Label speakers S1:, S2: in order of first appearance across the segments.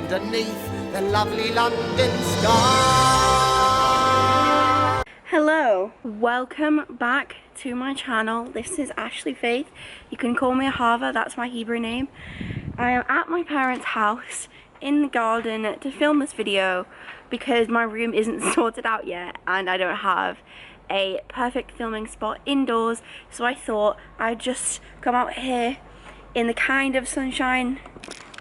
S1: underneath the lovely London sky.
S2: Hello, welcome back to my channel. This is Ashley Faith. You can call me Ahava, that's my Hebrew name. I am at my parents' house in the garden to film this video because my room isn't sorted out yet and I don't have a perfect filming spot indoors, so I thought I'd just come out here in the kind of sunshine.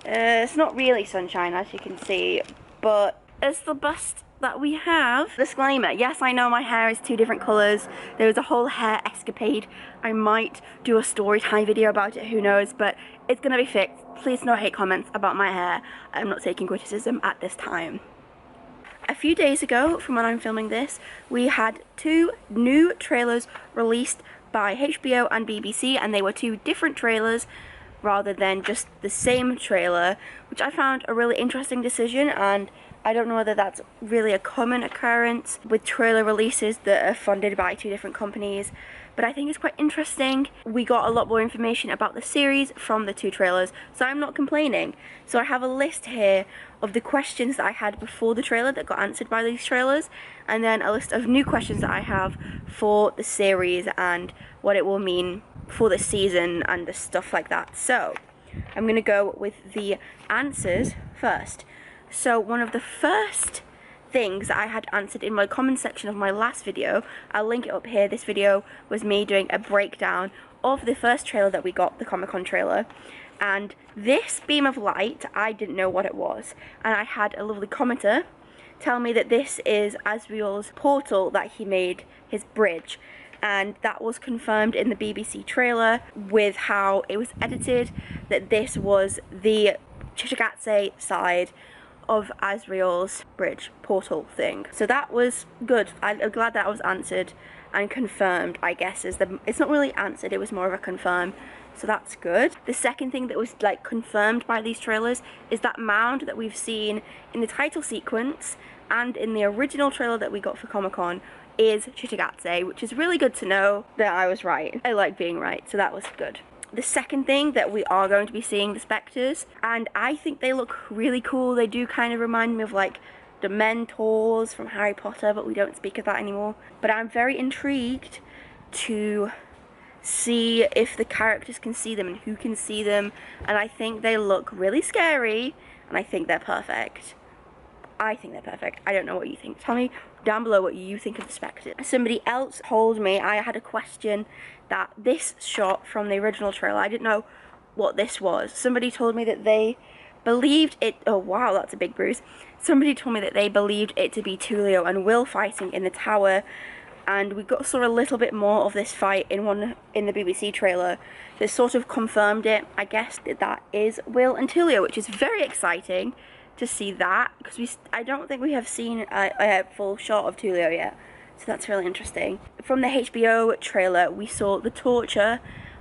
S2: It's not really sunshine, as you can see, but it's the best that we have. Disclaimer, yes, I know my hair is two different colours. There was a whole hair escapade. I might do a story time video about it, who knows, but it's gonna be fixed. Please no hate comments about my hair. I'm not taking criticism at this time. A few days ago, from when I'm filming this, we had two new trailers released by HBO and BBC, and they were two different trailers rather than just the same trailer, which I found a really interesting decision, and I don't know whether that's really a common occurrence with trailer releases that are funded by two different companies, but I think it's quite interesting. We got a lot more information about the series from the two trailers, so I'm not complaining. So I have a list here of the questions that I had before the trailer that got answered by these trailers, and then a list of new questions that I have for the series and what it will mean for the season and the stuff like that. So I'm going to go with the answers first. So one of the first things that I had answered in my comment section of my last video, I'll link it up here. This video was me doing a breakdown of the first trailer that we got, the Comic-Con trailer, and this beam of light, I didn't know what it was, and I had a lovely commenter tell me that this is Azrael's portal that he made, his bridge, and that was confirmed in the BBC trailer with how it was edited, that this was the Chichigate side of Azrael's bridge portal thing. So that was good. I'm glad that was answered and confirmed, I guess, it's not really answered, it was more of a confirm. So that's good. The second thing that was like confirmed by these trailers is that mound that we've seen in the title sequence and in the original trailer that we got for Comic-Con is Chichigate, which is really good to know that I was right. I like being right, so that was good. The second thing that we are going to be seeing the Spectres, and I think they look really cool. They do kind of remind me of like the Mentors from Harry Potter, but we don't speak of that anymore. But I'm very intrigued to see if the characters can see them and who can see them, and I think they look really scary, and I think they're perfect. I think they're perfect. I don't know what you think. Tell me down below what you think of the Spectres. Somebody else told me, I had a question, that this shot from the original trailer, I didn't know what this was. Somebody told me that they believed it, oh wow, that's a big bruise. Somebody told me that they believed it to be Tulio and Will fighting in the tower, and we saw a little bit more of this fight in the BBC trailer that sort of confirmed it. I guess that is Will and Tulio, which is very exciting to see that, because I don't think we have seen a full shot of Tulio yet, so that's really interesting. From the HBO trailer, we saw the torture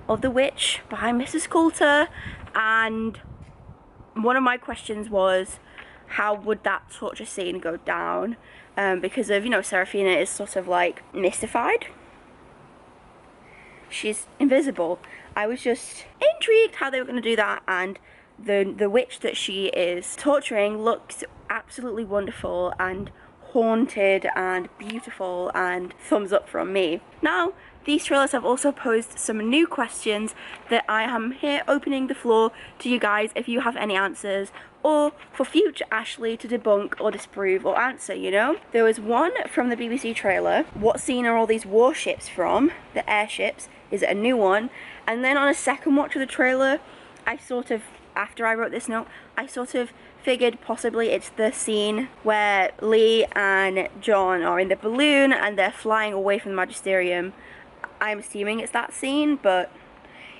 S2: of the witch by Mrs. Coulter, and one of my questions was, how would that torture scene go down? Because of, you know, Seraphina is sort of like mystified. She's invisible. I was just intrigued how they were going to do that, and the witch that she is torturing looks absolutely wonderful and haunted and beautiful, and thumbs up from me. Now, these trailers have also posed some new questions that I am here opening the floor to you guys if you have any answers, or for future Ashley to debunk or disprove or answer, you know? There was one from the BBC trailer. What scene are all these warships from? The airships. Is it a new one? And then on a second watch of the trailer, I sort of, after I wrote this note, I sort of figured possibly it's the scene where Lee and John are in the balloon and they're flying away from the Magisterium. I'm assuming it's that scene, but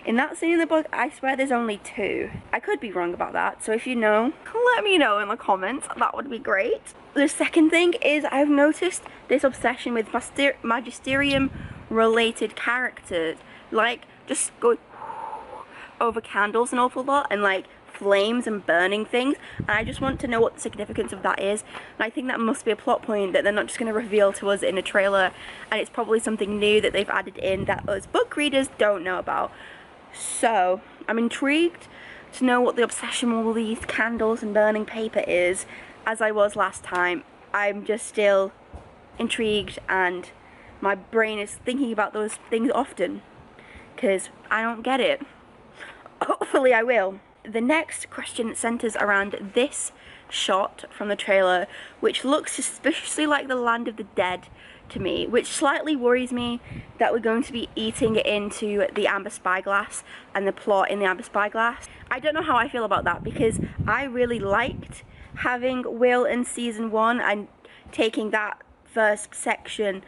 S2: in that scene in the book, I swear there's only two. I could be wrong about that, so if you know, let me know in the comments. That would be great. The second thing is I've noticed this obsession with Magisterium-related characters, like just going over candles an awful lot, and like flames and burning things, and I just want to know what the significance of that is, and I think that must be a plot point that they're not just going to reveal to us in a trailer, and it's probably something new that they've added in that us book readers don't know about. So I'm intrigued to know what the obsession with all these candles and burning paper is, as I was last time. I'm just still intrigued, and my brain is thinking about those things often, because I don't get it. Hopefully I will. The next question centers around this shot from the trailer, which looks suspiciously like the Land of the Dead to me, which slightly worries me that we're going to be eating into the Amber Spyglass and the plot in the Amber Spyglass. I don't know how I feel about that, because I really liked having Will in season 1 and taking that first section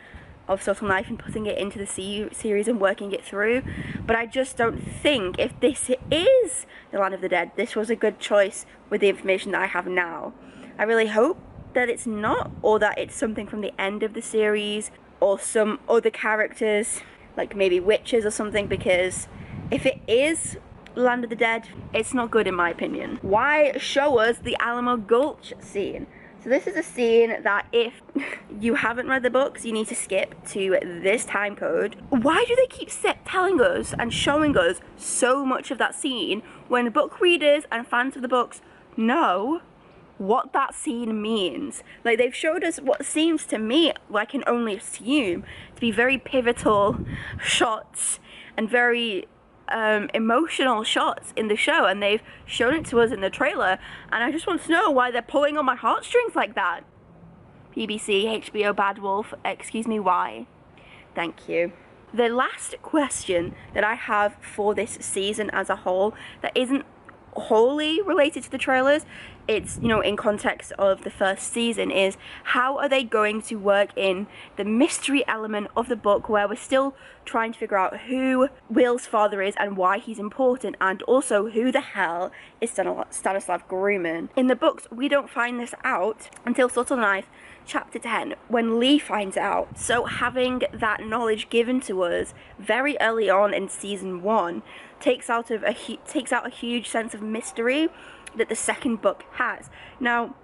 S2: of Subtle Knife and putting it into the series and working it through, but I just don't think, if this is the Land of the Dead, this was a good choice with the information that I have now. I really hope that it's not, or that it's something from the end of the series, or some other characters, like maybe witches or something, because if it is Land of the Dead, it's not good in my opinion. Why show us the Alamo Gulch scene? So this is a scene that if you haven't read the books, you need to skip to this time code. Why do they keep telling us and showing us so much of that scene when book readers and fans of the books know what that scene means? Like, they've showed us what seems to me, I can only assume, to be very pivotal shots and very emotional shots in the show, and they've shown it to us in the trailer, and I just want to know why they're pulling on my heartstrings like that. BBC, HBO, Bad Wolf, excuse me, why? Thank you. The last question that I have for this season as a whole that isn't wholly related to the trailers, it's, you know, in context of the first season, is how are they going to work in the mystery element of the book, where we're still trying to figure out who Will's father is and why he's important, and also who the hell is Stanislav Groman. In the books, we don't find this out until Subtle Knife chapter 10, when Lee finds out. So having that knowledge given to us very early on in season 1 takes out a huge sense of mystery that the second book has. Now,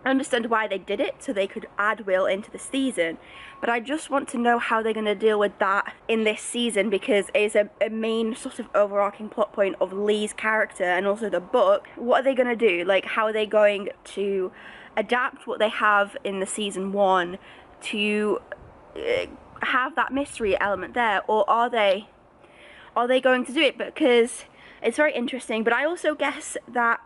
S2: I understand why they did it, so they could add Will into the season, but I just want to know how they're going to deal with that in this season, because it's a main sort of overarching plot point of Lee's character and also the book. What are they going to do? Like, how are they going to adapt what they have in the season 1 to have that mystery element there, or are they going to do it? Because it's very interesting, but I also guess that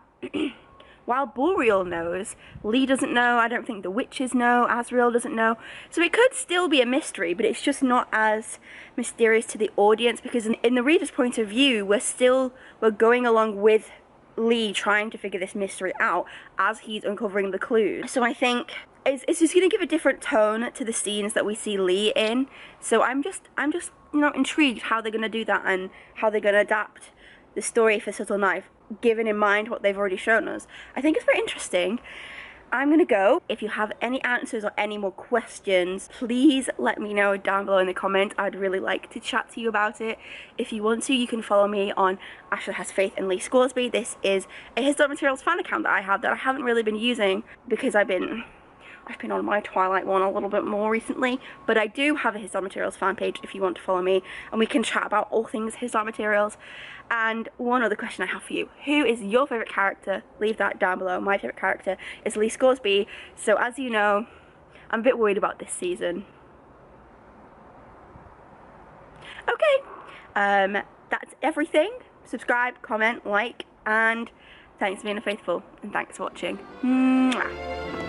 S2: while Boreal knows, Lee doesn't know. I don't think the witches know, Azrael doesn't know, so it could still be a mystery, but it's just not as mysterious to the audience, because in the reader's point of view, we're going along with Lee trying to figure this mystery out as he's uncovering the clues. So I think it's just going to give a different tone to the scenes that we see Lee in. So I'm just you know, intrigued how they're going to do that and how they're going to adapt the story for Subtle Knife, given in mind what they've already shown us. I think it's very interesting. I'm gonna go. If you have any answers or any more questions, please let me know down below in the comments. I'd really like to chat to you about it. If you want to, you can follow me on Ashley Has Faith and Lee Scoresby. This is a His Dark Materials fan account that I have that I haven't really been using because I've been on my Twilight one a little bit more recently, but I do have a His Dark Materials fan page if you want to follow me, and we can chat about all things His Dark Materials. And one other question I have for you: who is your favourite character? Leave that down below. My favourite character is Lee Scoresby, so as you know, I'm a bit worried about this season. Okay, that's everything. Subscribe, comment, like, and thanks for being a faithful, and thanks for watching. Mwah.